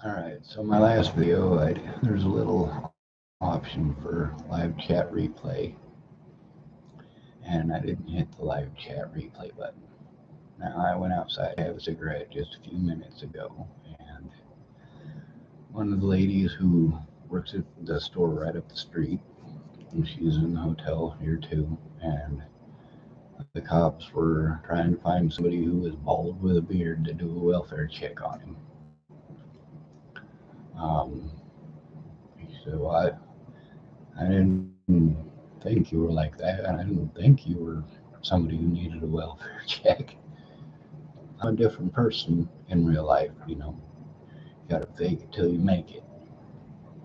Alright, so my last video, there's a little option for live chat replay, and I didn't hit the live chat replay button. Now, I went outside to have a cigarette just a few minutes ago, and one of the ladies who works at the store right up the street, and she's in the hotel here too, and the cops were trying to find somebody who was bald with a beard to do a welfare check on him. Um, so I didn't think you were like that. I didn't think you were somebody who needed a welfare check. I'm a different person in real life, you know. You gotta fake it till you make it.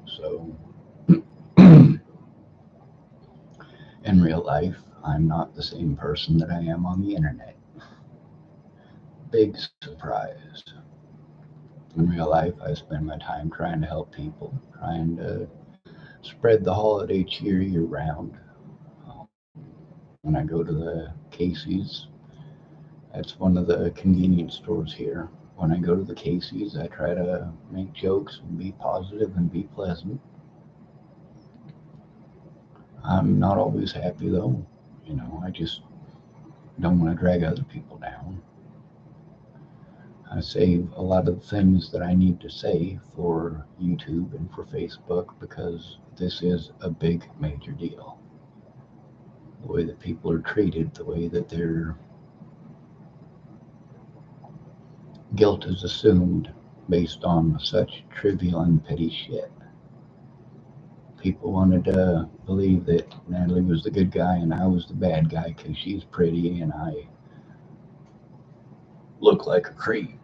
So, in real life, I'm not the same person that I am on the internet. Big surprise. In real life, I spend my time trying to help people, trying to spread the holiday cheer year round. When I go to the Casey's, that's one of the convenience stores here. When I go to the Casey's, I try to make jokes and be positive and be pleasant. I'm not always happy though. You know, I just don't want to drag other people down. I save a lot of the things that I need to say for YouTube and for Facebook because this is a big major deal. The way that people are treated, the way that their guilt is assumed based on such trivial and petty shit. People wanted to believe that Natalie was the good guy and I was the bad guy because she's pretty and I look like a creep.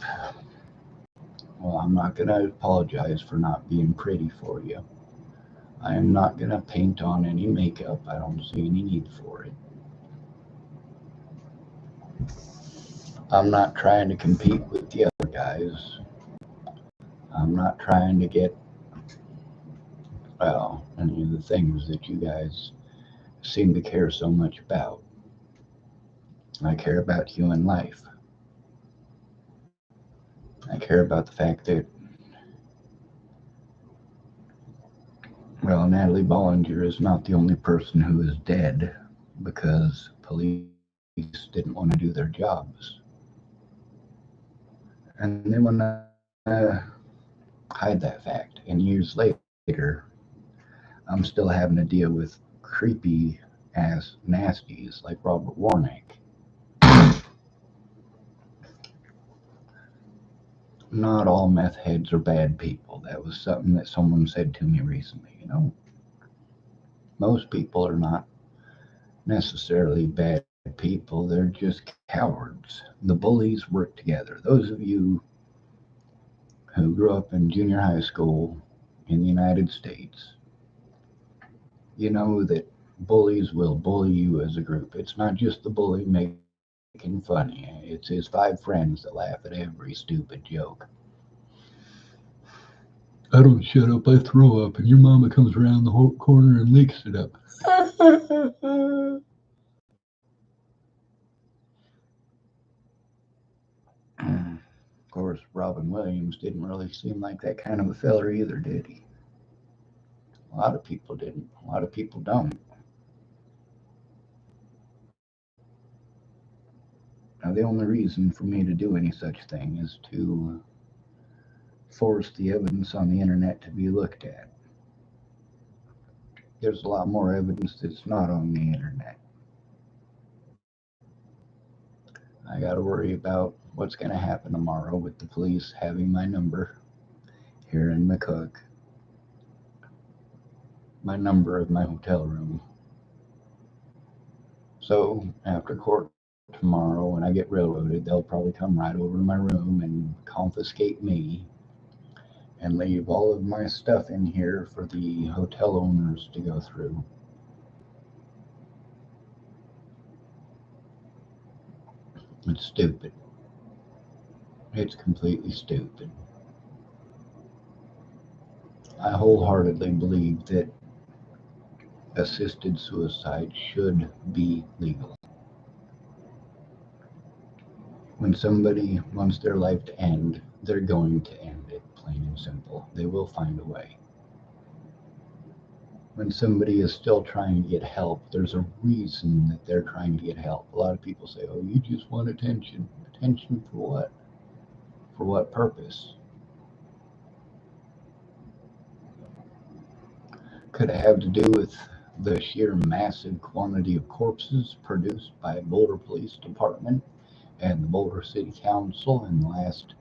Well, I'm not going to apologize for not being pretty for you. I am not going to paint on any makeup. I don't see any need for it. I'm not trying to compete with the other guys. I'm not trying to get, well, any of the things that you guys seem to care so much about. I care about human life. I care about the fact that, well, Natalie Bollinger is not the only person who is dead because police didn't want to do their jobs. And they want to hide that fact. And years later, I'm still having to deal with creepy ass nasties like Robert Warnick. Not all meth heads are bad people. That was something that someone said to me recently. You know, most people are not necessarily bad people, they're just cowards. The bullies work together. Those of you who grew up in junior high school in the United States, you know that bullies will bully you as a group. It's not just the bully making fun of you, it's his 5 friends that laugh at every stupid joke. I don't shut up, I throw up, and your mama comes around the whole corner and leaks it up. Of course, Robin Williams didn't really seem like that kind of a feller either, did he? A lot of people didn't. A lot of people don't. Now, the only reason for me to do any such thing is to force the evidence on the internet to be looked at. There's a lot more evidence that's not on the internet. I got to worry about what's going to happen tomorrow with the police having my number here in McCook, my number of my hotel room. So, after court tomorrow, when I get railroaded, they'll probably come right over to my room and confiscate me and leave all of my stuff in here for the hotel owners to go through. It's stupid. It's completely stupid. I wholeheartedly believe that assisted suicide should be legal. When somebody wants their life to end, they're going to end it. plain and simple. They will find a way. When somebody is still trying to get help, there's a reason that they're trying to get help. A lot of people say, oh, you just want attention. Attention for what? For what purpose? Could it have to do with the sheer massive quantity of corpses produced by Boulder Police Department and the Boulder City Council in the last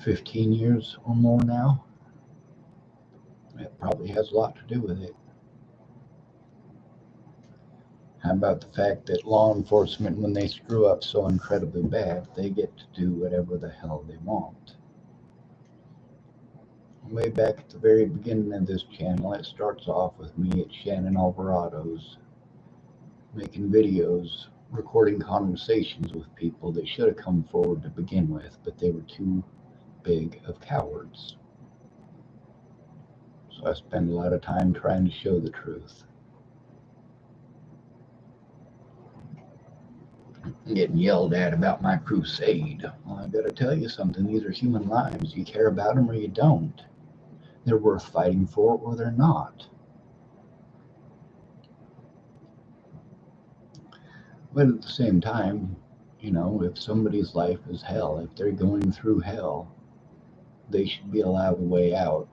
15 years or more now? It probably has a lot to do with it. How about the fact that law enforcement, when they screw up so incredibly bad, they get to do whatever the hell they want? Way back at the very beginning of this channel, it starts off with me at Shannon Alvarado's making videos, recording conversations with people that should have come forward to begin with, but they were too big of cowards. So I spend a lot of time trying to show the truth. I'm getting yelled at about my crusade. Well, I gotta tell you something, these are human lives. You care about them or you don't. They're worth fighting for or they're not. But at the same time, if somebody's life is hell, if they're going through hell, they should be allowed a way out.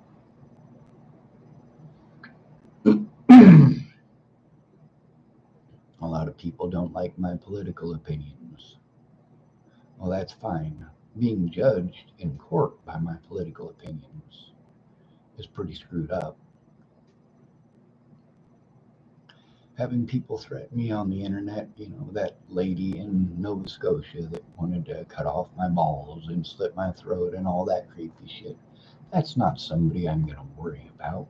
A lot of people don't like my political opinions. Well, that's fine. Being judged in court by my political opinions is pretty screwed up. Having people threaten me on the internet, that lady in Nova Scotia that wanted to cut off my balls and slit my throat and all that creepy shit, that's not somebody I'm going to worry about.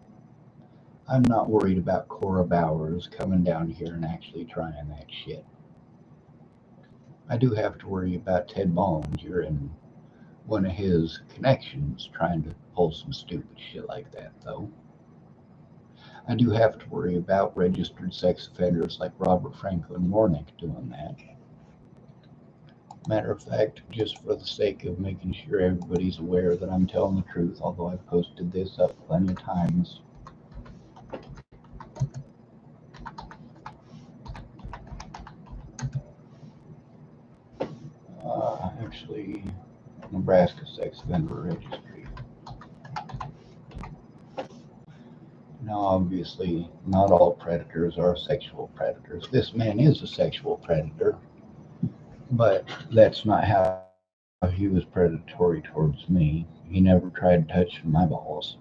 I'm not worried about Cora Bowers coming down here and actually trying that shit. I do have to worry about Ted Bollinger and one of his connections trying to pull some stupid shit like that, though. I do have to worry about registered sex offenders like Robert Franklin Warnick doing that. Matter of fact, just for the sake of making sure everybody's aware that I'm telling the truth, although I've posted this up plenty of times, actually, Nebraska Sex Offender Registry. Now, obviously, not all predators are sexual predators. This man is a sexual predator, but that's not how he was predatory towards me. He never tried touching my balls.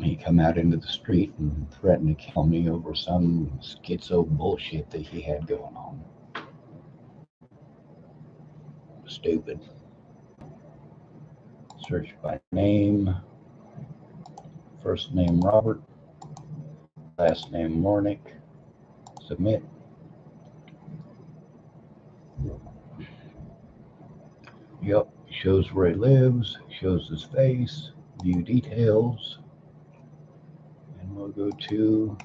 He come out into the street and threatened to kill me over some schizo bullshit that he had going on. Stupid. Search by name. First name Robert, last name Warnick, submit. Yep, shows where he lives, shows his face, view details, and we'll go to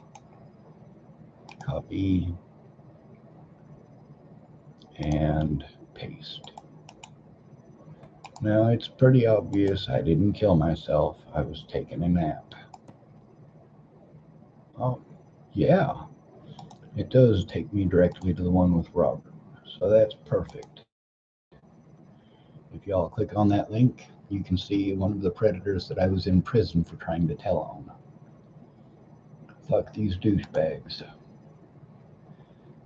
copy and paste. Now it's pretty obvious I didn't kill myself, I was taking a nap. Oh, yeah, it does take me directly to the one with Robert, so that's perfect. If y'all click on that link, you can see one of the predators that I was in prison for trying to tell on. Fuck these douchebags.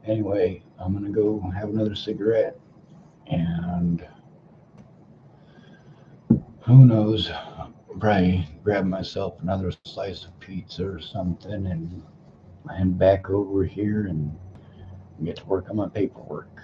Anyway, I'm gonna go have another cigarette, and who knows, probably grab myself another slice of pizza or something and back over here and get to work on my paperwork.